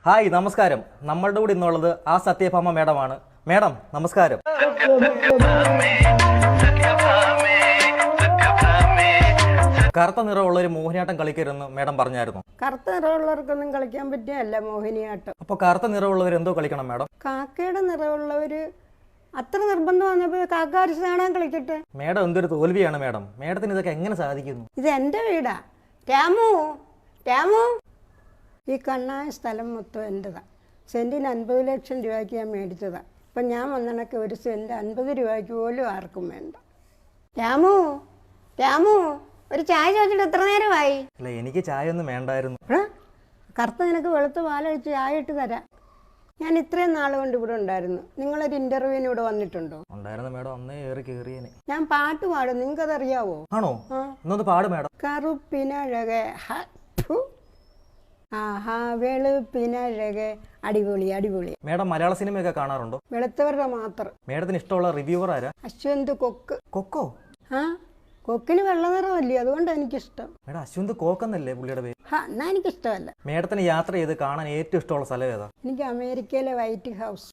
Hi നമസ്കാരം. നമ്മളുടെ കൂടെ ഇന്നുള്ളത് ആ സത്യഭാമ മേഡമാണ്. മേഡം നമസ്കാരം. കറുത്ത നിറമുള്ള ഒരു മോഹിനിയാട്ടം കളിക്കരുതെന്ന് മേഡം പറഞ്ഞായിരുന്നു. കറുത്ത നിറമുള്ളവർക്കൊന്നും കളിക്കാൻ പറ്റിയല്ല മോഹിനിയാട്ടം. അപ്പോൾ കറുത്ത നിറമുള്ളവർ എന്തോ കളിക്കണം മേഡം? കാക്കയുടെ നിറമുള്ളവര് അത്ര നിർബന്ധം വന്നപ്പോൾ കാക്കാരിച്ച് കാണാൻ കളിക്കട്ടെ. മേഡം എന്തൊരു തോൽവിയാണ് മേഡം. മേഡത്തിന് ഇതൊക്കെ എങ്ങനെ സാധിക്കുന്നു? ഇത് എൻ്റെ വീടാ. രാമു രാമു, ഈ കണ്ണായ സ്ഥലം മൊത്തം എൻ്റെതാണ്. സെൻറ്റിന് 50 ലക്ഷം രൂപയ്ക്ക് ഞാൻ മേടിച്ചതാണ്. ഇപ്പം ഞാൻ വന്നണക്ക് ഒരു സെൻറ്റ് 50 രൂപയ്ക്ക് പോലും ആർക്കും വേണ്ട. രാമു രാമു, ഒരു ചായ ചോദിച്ചിട്ട് എത്ര നേരമായി? അല്ല, എനിക്ക് ചായ ഒന്നും വേണ്ടായിരുന്നു. കറുത്ത നിനക്ക് വെളുത്ത പാലൊഴിച്ച് ചായ ഇട്ട് തരാം. ഞാൻ ഇത്രയും നാൾ കൊണ്ട് ഇവിടെ ഉണ്ടായിരുന്നു. നിങ്ങളൊരു ഇൻ്റർവ്യൂവിന് ഇവിടെ വന്നിട്ടുണ്ടോ? ഉണ്ടായിരുന്നു മേഡം, അന്നേ ഏറി കയറിയേനെ. ഞാൻ പാട്ട് പാടും, നിങ്ങൾക്കതറിയാവോ? ആണോ? എന്നൊന്ന് പാട് മേഡം. കറുപ്പിനഴകെ ആഹാ വെളുപ്പിനഴകെ, അടിപൊളി അടിപൊളി. മേഡം മലയാള സിനിമയൊക്കെ കാണാറുണ്ടോ? വെളുത്തവരുടെ മാത്രം. മേഡത്തിന് ഇഷ്ടമുള്ള റിവ്യൂവർ ആരാ? അശ്വന്ത് കൊക്ക്. കൊക്കോ? ആ, കൊക്കിന് വെള്ള നിറമല്ലേ, അതുകൊണ്ട് എനിക്കിഷ്ടം. മേഡം അശ്വന്ത് കോക്കെന്നല്ലേ പുള്ളിയുടെ പേര്? എന്നാ എനിക്കിഷ്ടമല്ല. മേഡത്തിന് യാത്ര ചെയ്ത് കാണാൻ ഏറ്റവും ഇഷ്ടമുള്ള സ്ഥലം ഏതാ? എനിക്ക് അമേരിക്കയിലെ വൈറ്റ് ഹൗസ്.